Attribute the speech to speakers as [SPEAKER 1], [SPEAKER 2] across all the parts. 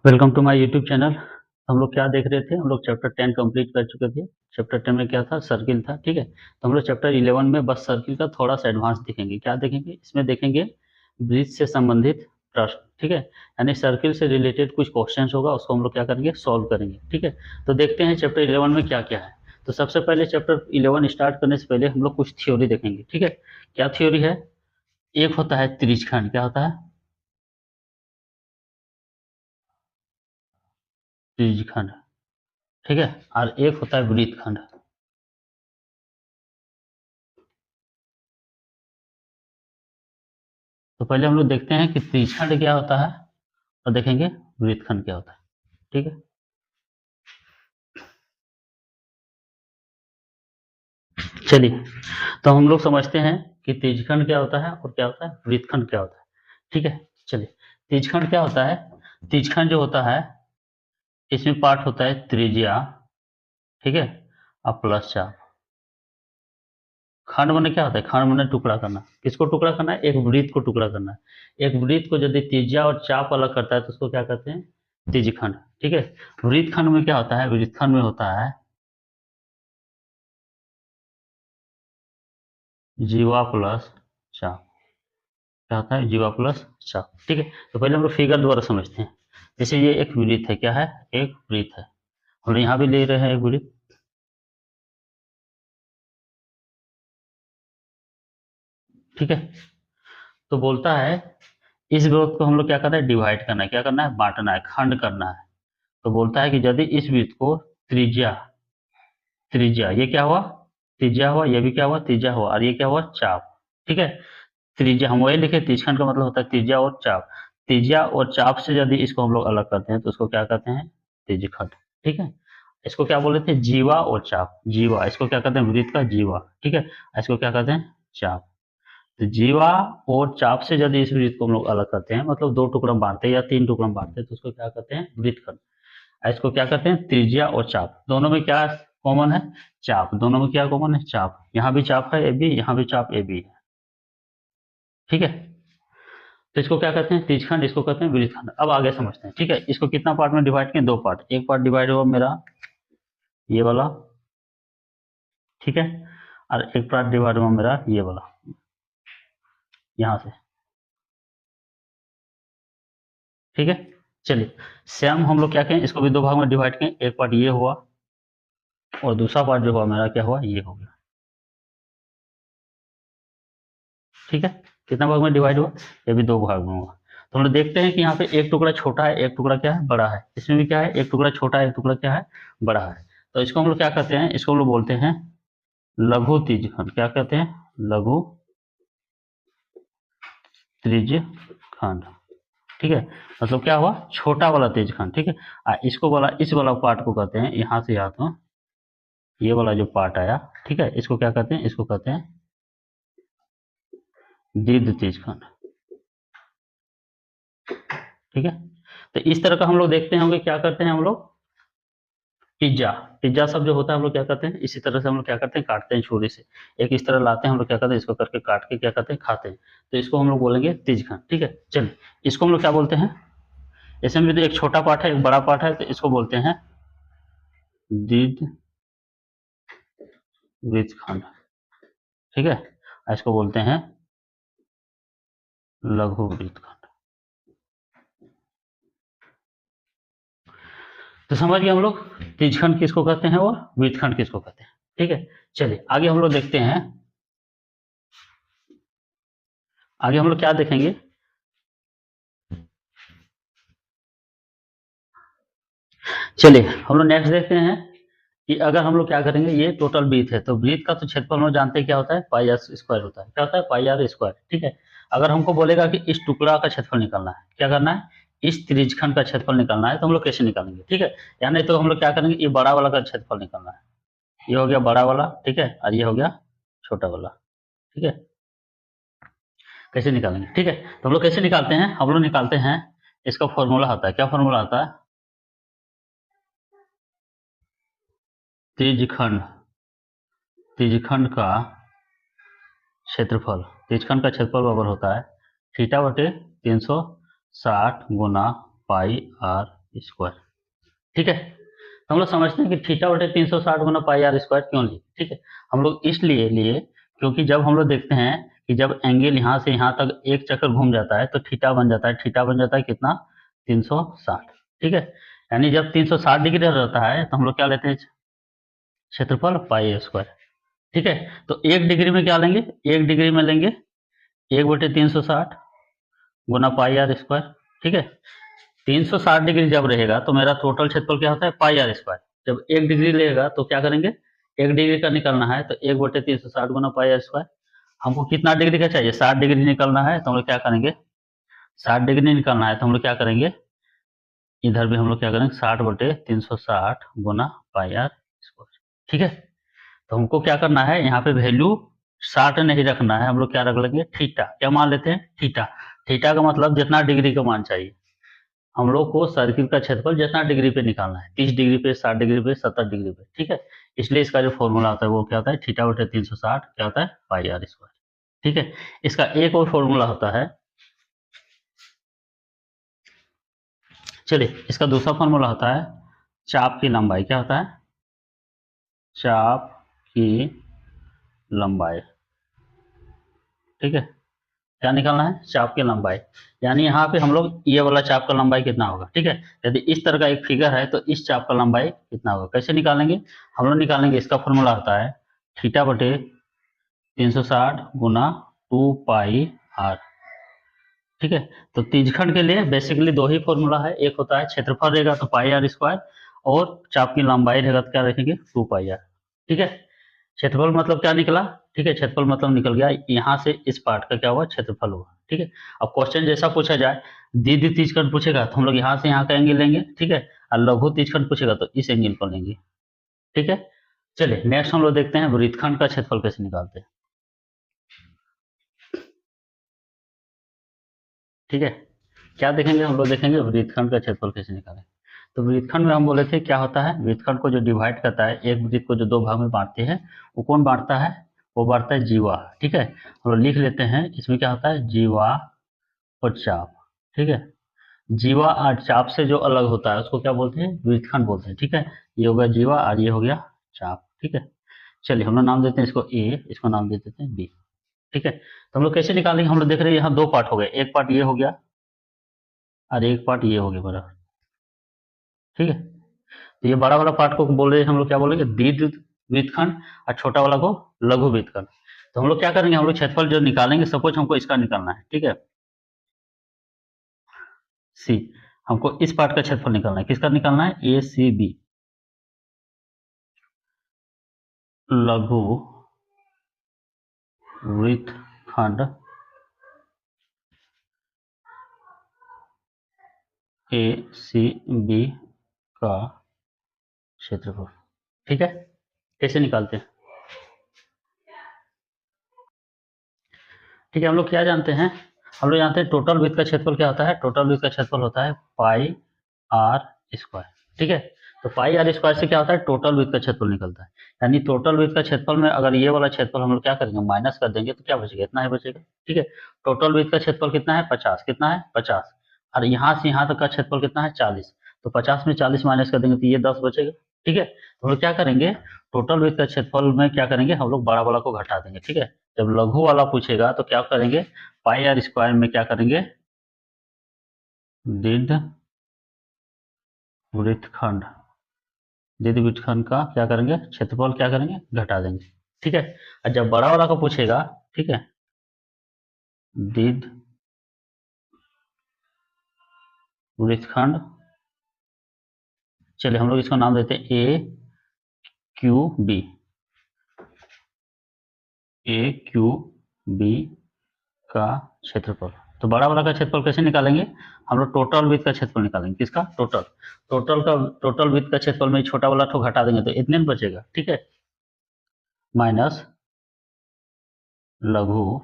[SPEAKER 1] Welcome to my YouTube channel. हम लोग क्या देख रहे थे, हम लोग चैप्टर 10 कंप्लीट कर चुके थे। चैप्टर 10 में क्या था, सर्किल था। ठीक है, तो हम लोग चैप्टर 11 में बस सर्किल का थोड़ा सा एडवांस देखेंगे। क्या देखेंगे इसमें, देखेंगे ब्रिज से संबंधित प्रश्न। ठीक है, यानी सर्किल से रिलेटेड कुछ क्वेश्चंस होगा, उसको हम लोग क्या करेंगे, सॉल्व करेंगे। ठीक है, तो देखते हैं चैप्टर 11 में क्या क्या है। तो सबसे पहले चैप्टर 11 स्टार्ट करने से पहले हम लोग कुछ थ्योरी देखेंगे। ठीक है, क्या थ्योरी है, एक होता है त्रिज्यखंड। क्या होता है, त्रिज्यखंड। ठीक है, और एक होता है वृत्तखंड। तो पहले हम लोग देखते हैं कि त्रिज्यखंड क्या होता है और देखेंगे वृत्तखंड क्या होता है। ठीक है, चलिए, तो हम लोग समझते हैं कि त्रिज्यखंड क्या होता है और क्या होता है वृत्तखंड क्या होता है। ठीक है, चलिए, त्रिज्यखंड क्या होता है। त्रिज्यखंड जो होता है, इसमें पार्ट होता है त्रिज्या। ठीक है, और प्लस चाप। खंड माने क्या होता है, खंड माने टुकड़ा करना। किसको टुकड़ा करना है, एक वृत्त को टुकड़ा करना है। एक वृत्त को यदि त्रिज्या और चाप अलग करता है तो उसको क्या कहते हैं, त्रिज्यखंड। ठीक है, वृत्तखंड में क्या होता है, वृत्तखंड में होता है जीवा प्लस चाप। क्या होता है, जीवा प्लस चाप। ठीक है, तो पहले हम लोग फिगर द्वारा समझते हैं। जैसे ये एक वृत्त है, क्या है, एक वृत्त है। हम लोग यहाँ भी ले रहे हैं एक वृत्त। ठीक है, तो बोलता है इस वृत्त को हम लोग क्या करना है, डिवाइड करना है। क्या करना है, बांटना है, खंड करना है। तो बोलता है कि यदि इस वृत्त को त्रिज्या, त्रिज्या ये क्या हुआ, त्रिज्या हुआ, ये भी क्या हुआ, त्रिज्या हुआ, और ये क्या हुआ, चाप। ठीक है, त्रिज्या हम वही लिखे, त्रिज्यखंड का मतलब होता है त्रिज्या और चाप। त्रिज्या और चाप से यदि इसको हम लोग अलग करते हैं तो उसको क्या कहते हैं, त्रिज्यखंड। ठीक है, इसको क्या बोल रहे थे, जीवा और चाप। जीवा, इसको क्या कहते हैं, वृत्त का जीवा। ठीक है, इसको क्या कहते हैं, चाप। तो जीवा और चाप से यदि इस वृत्त को हम लोग अलग करते हैं, मतलब दो टुकड़ा में बांटते हैं या तीन टुकड़ा में बांटते हैं, तो उसको क्या कहते हैं, वृत्तखंड। इसको क्या कहते हैं, त्रिज्या और चाप। दोनों में क्या कॉमन है, चाप। दोनों में क्या कॉमन है, चाप। यहाँ भी चाप है ए बी, यहाँ भी चाप ए बी है। ठीक है, तो इसको क्या कहते हैं, त्रिज्यखंड, इसको कहते हैं वृत्तखंड। अब आगे समझते हैं। ठीक है, इसको कितना पार्ट में डिवाइड किए, दो पार्ट। एक पार्ट डिवाइड हुआ मेरा ये वाला। ठीक है, और एक पार्ट डिवाइड हुआ मेरा ये वाला, यहाँ से। ठीक है, चलिए, सेम हम लोग क्या कहें, इसको भी दो भाग में डिवाइड करें। एक पार्ट ये हुआ और दूसरा पार्ट जो हुआ मेरा क्या हुआ, ये हो गया। ठीक है, कितना भाग में डिवाइड हुआ, ये भी दो भाग में हुआ। तो हम लोग देखते हैं कि यहाँ पे एक टुकड़ा छोटा है, एक टुकड़ा क्या है, बड़ा है। इसमें भी क्या है, एक टुकड़ा छोटा है, एक टुकड़ा क्या है, बड़ा है। तो इसको हम लोग क्या कहते हैं, इसको हम लोग बोलते हैं लघु त्रिज्यखंड। क्या कहते हैं, लघु त्रिज्यखंड। ठीक है, मतलब क्या हुआ, छोटा वाला त्रिज्यखंड। ठीक है, इसको वाला, इस वाला पार्ट को कहते हैं, यहाँ से यहाँ तो ये वाला जो पार्ट आया। ठीक है, इसको क्या कहते हैं, इसको कहते हैं दीर्घ त्रिज्यखंड। ठीक है, तो इस तरह का हम लोग देखते होंगे, क्या करते हैं हम लोग, पिज्जा। पिज्जा सब जो होता है हम लोग क्या करते हैं, इसी तरह से हम लोग क्या करते हैं, काटते हैं छुरी से। एक इस तरह लाते हैं हम लोग, क्या करते हैं, इसको करके काट के क्या करते हैं, खाते हैं। तो इसको हम लोग बोलेंगे त्रिज्यखंड। ठीक है, चलिए, इसको हम लोग क्या बोलते हैं, इसमें भी तो एक छोटा पार्ट है, एक बड़ा पार्ट है, तो इसको बोलते हैं दीर्घ वृत्तखंड। ठीक है, इसको बोलते हैं लघु वृत्तखंड। तो समझ गए हम लोग, त्रिज्यखंड किसको कहते हैं और वृत्तखंड किसको कहते हैं। ठीक है, चलिए आगे हम लोग देखते हैं। आगे हम लोग क्या देखेंगे, चलिए हम लोग नेक्स्ट देखते हैं कि अगर हम लोग क्या करेंगे, ये टोटल वृत्त है, तो वृत्त का तो क्षेत्रफल हम लोग जानते हैं क्या होता है, पाई आर स्क्वायर होता है। क्या होता है, पाई आर स्क्वायर। ठीक है, अगर हमको बोलेगा कि इस टुकड़ा का क्षेत्रफल निकालना है, क्या करना है, इस त्रिज्यखंड का क्षेत्रफल निकालना है, तो हम लोग कैसे निकालेंगे। ठीक है, या नहीं तो हम लोग क्या करेंगे, ये बड़ा वाला का क्षेत्रफल निकालना है। ये हो गया बड़ा वाला, ठीक है, और ये हो गया छोटा वाला। ठीक है, कैसे निकालेंगे, ठीक है, तो हम लोग कैसे निकालते हैं, हम लोग निकालते हैं, इसका फॉर्मूला होता है, क्या फॉर्मूला होता है, त्रिज्यखंड, त्रिज्यखंड का क्षेत्रफल। त्रिज्यखंड का क्षेत्रफल बराबर होता है थीटा बटे 360 गुना पाई आर स्क्वायर। ठीक है, तो हम लोग समझते हैं कि थीटा बटे 360 गुना पाई आर स्क्वायर क्यों लिए। ठीक है, हम लोग इसलिए लिए क्योंकि जब हम लोग देखते हैं कि जब एंगल यहाँ से यहाँ तक एक चक्कर घूम जाता है तो थीटा बन जाता है, थीटा बन जाता है कितना, 360। ठीक है, यानी जब 360 डिग्री रहता है तो हम लोग क्या लेते हैं, क्षेत्रफल पाई स्क्वायर। ठीक है, तो 1 डिग्री में क्या लेंगे, 1 डिग्री में लेंगे 1/360 गुना पाई आर स्क्वायर। ठीक है, 360 डिग्री जब रहेगा तो मेरा टोटल क्षेत्रफल क्या होता है, पाई आर स्क्वायर। जब 1 डिग्री लेगा तो क्या करेंगे, 1 डिग्री का निकलना है तो 1/360 गुना पाई आर स्क्वायर। हमको कितना डिग्री का चाहिए, 60 डिग्री निकलना है तो हम लोग क्या करेंगे, 60 डिग्री निकलना है तो हम लोग क्या करेंगे, इधर भी हम लोग क्या करेंगे 60/360 गुना पाई आर स्क्वायर। ठीक है, तो हमको क्या करना है, यहाँ पे वैल्यू 60 नहीं रखना है, हम लोग क्या रख लेंगे, थीटा। क्या मान लेते हैं, थीटा। थीटा का मतलब जितना डिग्री का मान चाहिए, हम लोग को सर्किल का क्षेत्रफल जितना डिग्री पे निकालना है, 30 डिग्री पे, 60 डिग्री पे, 70 डिग्री पे। ठीक है, इसलिए इसका जो फॉर्मूला होता है वो क्या होता है, थीटा बटे 360 क्या होता है, पाई आर स्क्वायर। ठीक है, इसका एक और फॉर्मूला होता है, चलिए इसका दूसरा फॉर्मूला होता है चाप की लंबाई। क्या होता है, चाप की लंबाई। ठीक है, क्या निकालना है, चाप की लंबाई। यानी यहाँ पे हम लोग ये वाला चाप का लंबाई कितना होगा। ठीक है, यदि इस तरह का एक फिगर है तो इस चाप का लंबाई कितना होगा, कैसे निकालेंगे, हम लोग निकालेंगे, इसका फॉर्मूला होता है थीटा बटे 360 गुना 2 पाई आर। ठीक है, तो त्रिज्यखंड के लिए बेसिकली दो ही फॉर्मूला है, एक होता है क्षेत्रफल रहेगा तो पाई आर स्क्वायर, और चाप की लंबाई रहेगा तो क्या रखेंगे, 2 पाई आर। ठीक है, क्षेत्रफल मतलब क्या निकला, ठीक है, क्षेत्रफल मतलब निकल गया यहाँ से इस पार्ट का क्या हुआ, क्षेत्रफल हुआ। ठीक है, अब क्वेश्चन जैसा पूछा जाए, दीर्घ तीजखंड पूछेगा तो हम लोग यहाँ से यहाँ का एंगल लेंगे। ठीक है, और लघु तीजखंड पूछेगा तो इस एंगल को लेंगे। ठीक है, चलिए नेक्स्ट हम लोग देखते हैं वृत्तखंड का क्षेत्रफल कैसे निकालते हैं। ठीक है, क्या देखेंगे, हम लोग देखेंगे वृत्तखंड का क्षेत्रफल कैसे निकालें। तो वृत्तखंड में हम बोले थे क्या होता है, वृत्तखंड को जो डिवाइड करता है, एक वृत्त को जो दो भाग में बांटते हैं, वो कौन बांटता है, वो बांटता है जीवा। ठीक है, हम लोग लिख लेते हैं, इसमें क्या होता है, जीवा और चाप। ठीक है, जीवा और चाप से जो अलग होता है उसको क्या बोलते हैं, वृत्तखंड बोलते हैं। ठीक है, ये हो गया जीवा और ये हो गया चाप। ठीक है, चलिए हम लोग नाम देते हैं इसको ए, इसको नाम दे देते हैं बी। ठीक है, तो हम लोग कैसे निकालेंगे, हम लोग देख रहे हैं यहाँ दो पार्ट हो गए, एक पार्ट ये हो गया और एक पार्ट ये हो गया बराबर। ठीक है, तो ये बड़ा वाला पार्ट को बोल रहे हैं हम लोग, क्या बोलेंगे, दीर्घ वृत्तखंड, और छोटा वाला को लघु वृत्तखंड। तो हम लोग क्या करेंगे, हम लोग क्षेत्रफल जो निकालेंगे, सपोज हमको इसका निकालना है। ठीक है, सी, हमको इस पार्ट का क्षेत्रफल निकालना है, किसका निकालना है, ए सी बी, लघु वृत्तखंड ए सी बी का क्षेत्रफल। ठीक है, कैसे निकालते हैं, ठीक है, हम लोग क्या जानते हैं, हम लोग जानते हैं टोटल वृत्त का क्षेत्रफल क्या होता है, टोटल वृत्त का क्षेत्रफल होता है पाई आर स्क्वायर। ठीक है, तो पाई आर स्क्वायर से क्या होता है, टोटल वृत्त का क्षेत्रफल निकलता है। यानी टोटल वृत्त का क्षेत्रफल में अगर ये वाला क्षेत्रफल हम लोग क्या करेंगे, माइनस कर देंगे तो क्या बचेगा, इतना ही बचेगा। ठीक है, टोटल वृत्त का क्षेत्रफल कितना है, 50, कितना है 50, और यहाँ से यहाँ तक का क्षेत्रफल कितना है, 40। तो 50 में 40 माइनस कर देंगे तो ये 10 बचेगा। ठीक है, तो हम लोग क्या करेंगे, टोटल वृत्त का क्षेत्रफल में क्या करेंगे, हम लोग बड़ा वाला को घटा देंगे। ठीक है, जब लघु वाला पूछेगा तो क्या करेंगे, पाई आर स्क्वायर में क्या करेंगे, दीर्घ वृत्तखंड, दीर्घ वृत्तखंड का क्या करेंगे, क्षेत्रफल क्या करेंगे, घटा देंगे। ठीक है, और जब बड़ा वाला का पूछेगा, ठीक है, दीर्घ वृत्तखंड, चलिए हम लोग इसको नाम देते हैं ए क्यू बी, ए क्यू बी का क्षेत्रफल। तो बड़ा वाला का क्षेत्रफल कैसे निकालेंगे, हम लोग टोटल वृत्त का क्षेत्रफल निकालेंगे, किसका, टोटल वृत्त का क्षेत्रफल में छोटा वाला ठो घटा देंगे तो इतने में बचेगा। ठीक है, माइनस लघु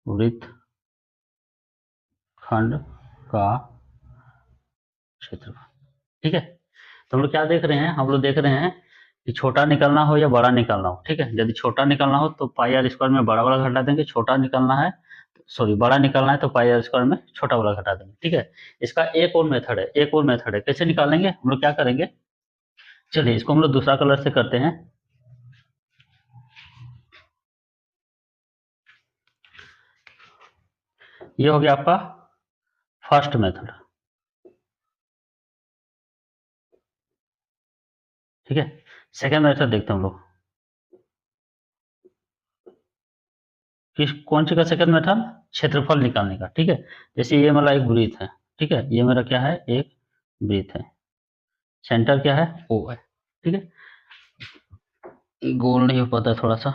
[SPEAKER 1] वृत्तखंड का क्षेत्रफल। ठीक है, तो हम लोग क्या देख रहे हैं, हम लोग देख रहे हैं कि छोटा निकालना हो या बड़ा निकालना हो। ठीक है, यदि छोटा निकालना हो तो पाई आर स्क्वायर में बड़ा वाला घटा देंगे, छोटा निकालना है सॉरी बड़ा निकालना है तो पाई आर स्क्वायर में छोटा वाला घटा देंगे, ठीक है। इसका एक और मेथड है, एक और मेथड है, कैसे निकालेंगे हम लोग, क्या करेंगे, चलिए इसको हम लोग दूसरा कलर से करते हैं। ये हो गया आपका फर्स्ट मेथड, ठीक है। सेकेंड मेथड देखते हैं हम लोग, किस कौन सी का सेकंड मेथड, क्षेत्रफल निकालने का, ठीक है। जैसे ये मेरा एक वृत्त है, ठीक है, ये मेरा क्या है, एक वृत्त है, सेंटर क्या है, ओ है, ठीक है। गोल नहीं हो पाता थोड़ा सा,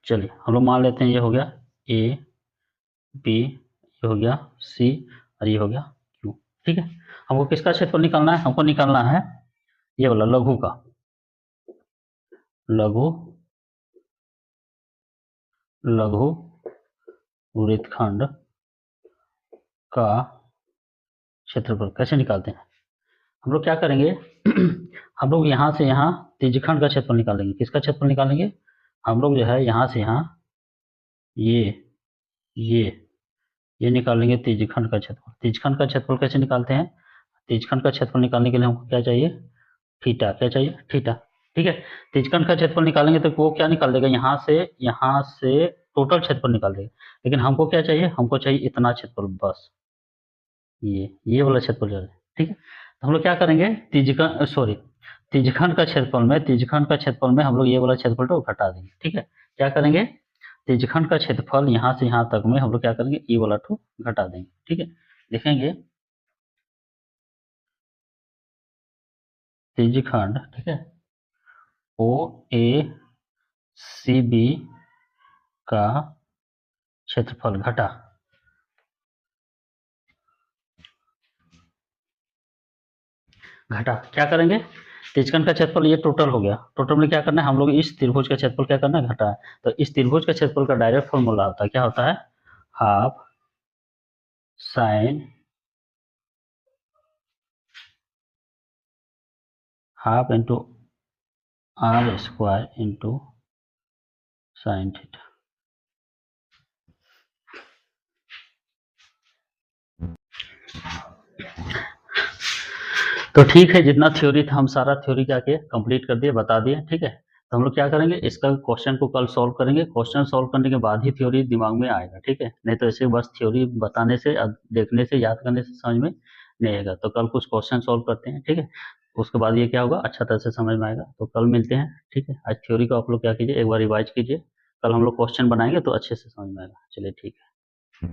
[SPEAKER 1] चलिए हम लोग मान लेते हैं ये हो गया ए बी, ये हो गया सी और ये हो गया क्यू, ठीक है। हमको किसका क्षेत्रफल निकालना है, हमको निकालना है ये वाला लघु का, लघु लघु वृत्तखंड का क्षेत्रफल। कैसे निकालते हैं हम लोग, क्या करेंगे हम लोग यहाँ से यहाँ त्रिज्यखंड का क्षेत्रफल निकालेंगे। किसका क्षेत्रफल निकालेंगे हम लोग, जो है यहाँ से यहाँ ये ये ये निकालेंगे त्रिज्यखंड का क्षेत्रफल। त्रिज्यखंड का क्षेत्रफल कैसे निकालते हैं, त्रिज्यखंड का क्षेत्रफल निकालने के लिए हमको क्या चाहिए, थीटा, क्या चाहिए, थीटा, ठीक है। त्रिज्यखंड का क्षेत्रफल निकालेंगे तो वो क्या निकाल देगा, यहाँ से टोटल क्षेत्रफल निकाल देगा, लेकिन हमको क्या चाहिए, हमको चाहिए इतना क्षेत्रफल बस, ये वाला क्षेत्रफल चाहिए, ठीक है। तो हम लोग क्या करेंगे, त्रिज्यखंड सॉरी त्रिज्यखंड का क्षेत्रफल में हम लोग ये वाला क्षेत्रफल तो घटा देंगे, ठीक है। क्या करेंगे, त्रिज्यखंड का क्षेत्रफल यहाँ से यहाँ तक में हम लोग क्या करेंगे, ये वाला तो घटा देंगे, ठीक है। देखेंगे त्रिज्यखंड, ठीक है, ओ ए सी बी का क्षेत्रफल घटा, क्या करेंगे, त्रिज्यखंड का क्षेत्रफल ये टोटल हो गया, टोटल में क्या करना है हम लोग, इस त्रिभुज का क्षेत्रफल क्या करना है, घटा है। तो इस त्रिभुज का क्षेत्रफल का डायरेक्ट फॉर्मूला होता है, क्या होता है, half sine half into R square into sine theta. तो ठीक है, जितना थ्योरी था हम सारा थ्योरी क्या किए, कंप्लीट कर दिए, बता दिए, ठीक है। तो हम लोग क्या करेंगे, इसका क्वेश्चन को कल सॉल्व करेंगे, क्वेश्चन सॉल्व करने के बाद ही थ्योरी दिमाग में आएगा, ठीक है। नहीं तो ऐसे बस थ्योरी बताने से, देखने से, याद करने से समझ में नहीं आएगा। तो कल कुछ क्वेश्चन सॉल्व करते हैं, ठीक है। उसके बाद ये क्या होगा, अच्छा तरह से समझ में आएगा। तो कल मिलते हैं, ठीक है। आज थ्योरी को आप लोग क्या कीजिए, एक बार रिवाइज कीजिए, कल हम लोग क्वेश्चन बनाएंगे तो अच्छे से समझ में आएगा। चलिए ठीक है।